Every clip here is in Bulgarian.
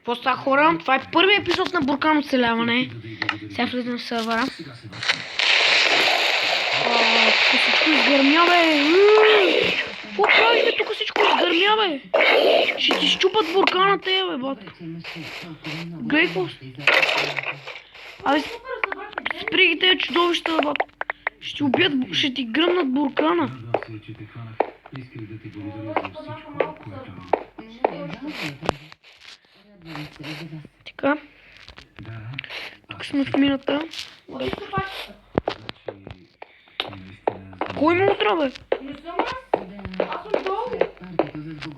Какво става, хора? Това е първият епизод на Буркан оцеляване. Сега влизам в сървъра. Тук всичко изгърмя, бе! Какво правиш, бе? Тук всичко изгърмя, бе! Ще ти щупат буркана тея, бе, батка. Гледай какво. Абе, спри ги тея чудовища, бе, батка. Ще ти убият, ще ти гръмнат буркана. Така. Тук сме в мината. Кой ме утра, бе? Не съм аз съм долу. Не съм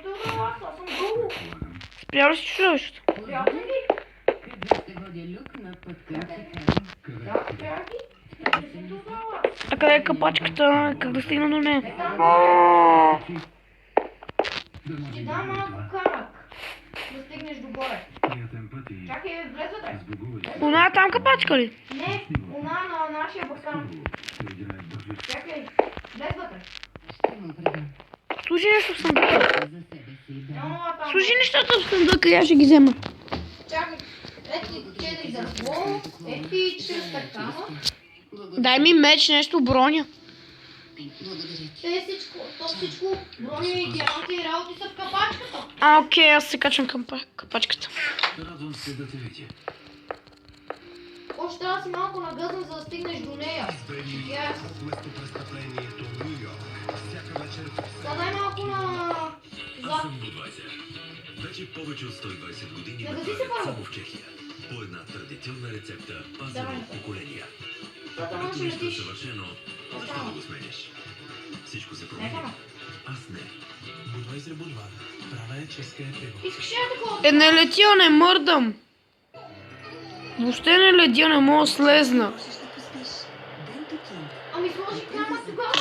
долу, аз съм долу. Спря ли си чудовището? Спря ли? А къде е капачката? Как да стигна до нея? Ти дам малко камък. Да стигнеш догоре. Чакай, влез вътре. Она е там капачка ли? Не, она на нашия буркан. Чакай, влез вътре. Служи нещо в съндъка. Там. Служи нещата в съндъка и аз ще ги взема. Чакай, ети 4 дърво, ети 4 камък. Дай ми меч, нещо, броня. Всичко, броня и диаманти работи са в капачката. Окей, аз се качвам към капачката. Радвам се да те видя. Още трябва да си малко нагъзан, за да стигнеш до нея. Дай малко на... Аз съм Будвайзер. Вече повече от 120 години готвя само в Чехия. По една традиционна рецепта, пазена от поколения. Като нищо е съвършено, защо да го смениш? Всичко се променя. Аз не. Budweiser Budvar. Pravé české pivo. Искаш ли да такова? Не летя, не мърдам. Въобще не летя, не мога да слезна. Ами сложи камък тогава.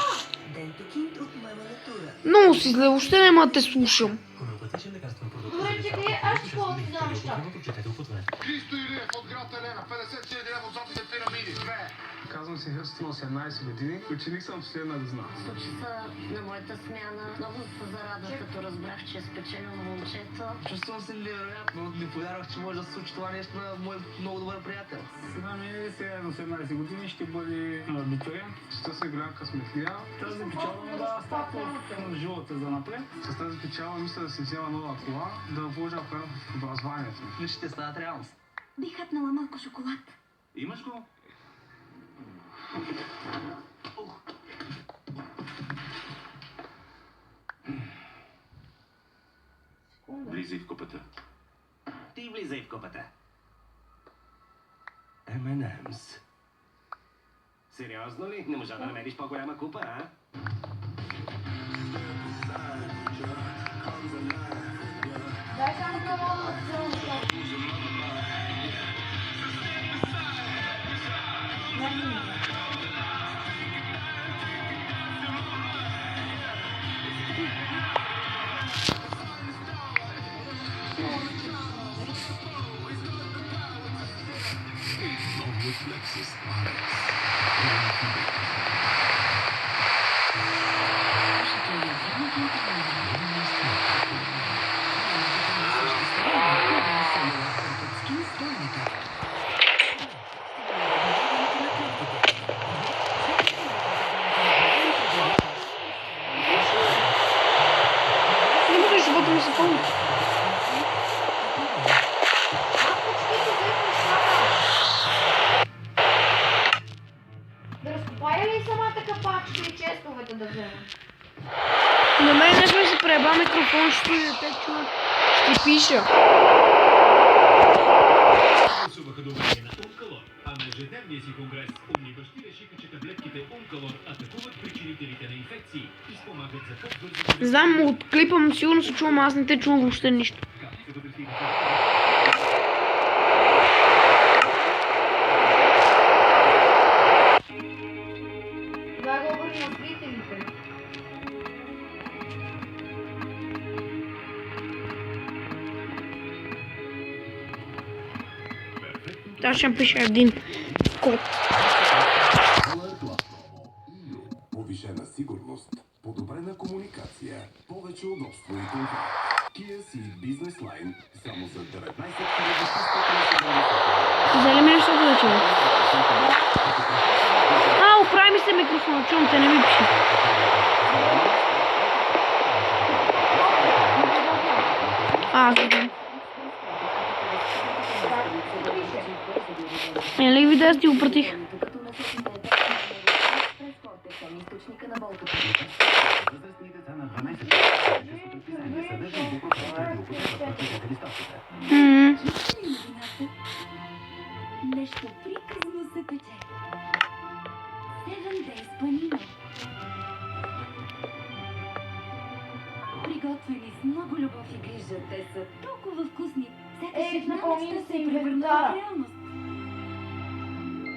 Много си зле, въобще няма да те слушам. Homeopatičен лекарствен продукт. Добре, чакай, аз ще ходя ти за неща. Прочетете отвън. Христо Илиев от град Елена, 50 000 лева от златните пирамиди. Казвам се Христо на 18 години. Ученик съм в следна да знам. По часа на моята смяна много се зарадвах, като разбрах, че е спечелено момчето. Чувствам се невероятно. Не повярвах, че може да се случи това нещо на мой много добър приятел. Сега ми е сега на 18 години ще бъде абитуриент. Ще се голям късметлия. Тази печалба ми дава старт в живота за напред. С тази печалба мисля да си взема нова кола, да вложа в образованието. Ще стават реалност. Бих хапнала малко шоколад. Имаш го? Влизай в купата. Ти влизай в купата. M&M's. Сериозно ли? Не можа да намериш по-голяма купа, а? Дай само камък за неща. Не мога, живота ми се пълни. Да разкопая ли самата капачка и честовете да взема? На мен нещо ми се преба микрофон, ще те чуят. Ще пиша. Гласуваха доверие на Ункалор, а на ежедневния си конгрес умни бащи решиха, че таблетките Ункалор атакуват причинителите на инфекции и спомагат за по-бързо... Не знам, от клипа му сигурно се чувам, аз не те чувам въобще нищо. Като достигнат Дай го обърни на зрителите. Аз ще напиша един код. Повишена сигурност, подобрена комуникация, повече удобство и комфорт. Kia си бизнес лайн само за 19 Взели ми нещата вече. Оправи ми се микрофона, чувам те, не ми пише. Нали ви да ти упратих? възрастни деца на 12 предписание съдържа буква, която е употреба против листовката. Нещо приказно се пече. 7 Days Panino. Приготвени с много любов и грижа. Те са толкова вкусни. Сякаш една мечта се е превърнала в реалност.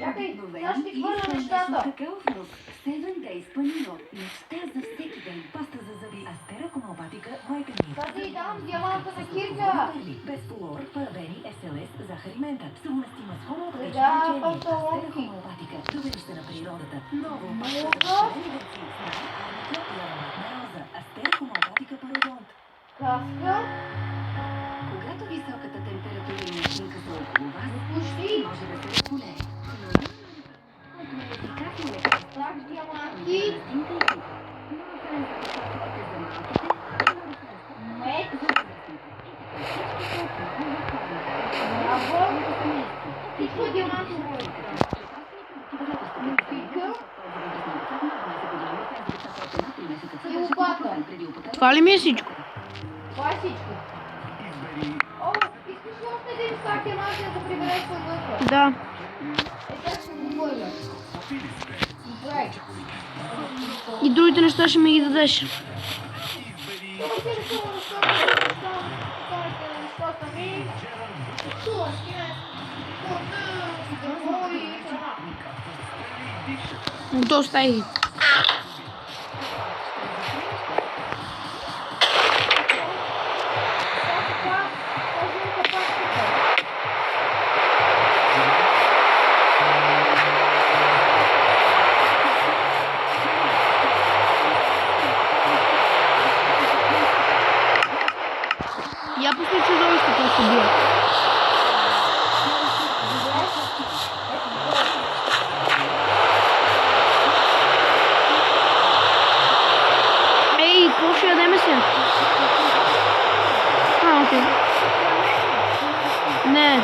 Чакай, Обикновен сега ще ти хвърля и нещата. какаов вкус. 7 Days Panino. Мечта за всеки ден. Паста за зъби. Астера хомеопатика. Вайтамин. Тази дам диаманта на Кирка. Без флуор, парабени, СЛС, захар и мента. Съвместима с хомеопатично Да, лечение. панталонки. Астера хомеопатика. Довериш се на природата. Ново Много. Астера хомеопатика пародонт. Каска. Когато високата температура и мушинка са около вас, Пушти. може да се разполее. Так, диаманти. Мед. Браво. Всичко е диамантово. Пика. И лопата. Това ли ми е всичко? Това е всичко. О, искаш ли още един стак диаманти да прибереш вътре? Да. Така ще го хвърля. Добре. И другите неща ще ми ги дадеш. Това си рисува останалите нещата ми. Това ще е. Дърво и храна. Доста и. Я пусти чудовище, което се бие. Ей, какво ще ядеме сега? Окей. Не.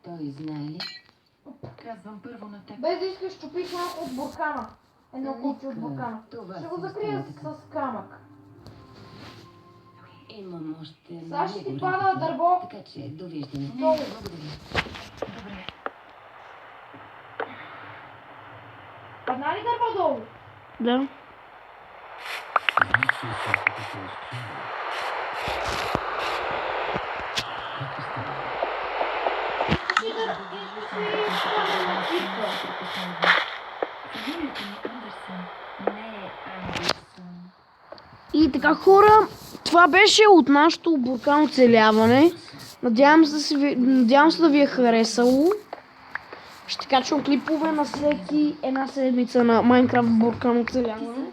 Той знае ли? Казвам първо на теб. Без да искаш чупиш малко от буркана. Едно куче от буркана. Това Ще го си закрия остана така. с камък. Имам още Сега ще ти много пада работа. дърво. Така че, довиждане. Долу. Благодаря. Добре. Падна ли дърво долу? Да. Искаш ли да падна на Кирка? Фамилията ми Андерсън не е Андерсън. И така, хора, това беше от нашото буркано оцеляване. Надявам се да ви е харесало. Ще качвам клипове на всеки една седмица на Майнкрафт буркано оцеляване.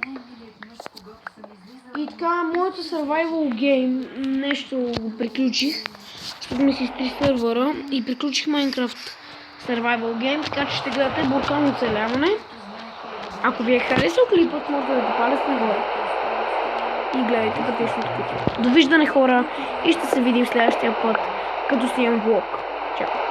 И така, моята survival game нещо го приключих, защото ми се изтри сървъра и приключих Майнкрафт survival game, така че ще гледате буркано оцеляване. Ако ви е харесал клипът, можете да го палец нагоре. И гледайте пътечното кутие. Довиждане, хора, и ще се видим следващия път, като снимам влог. Чао!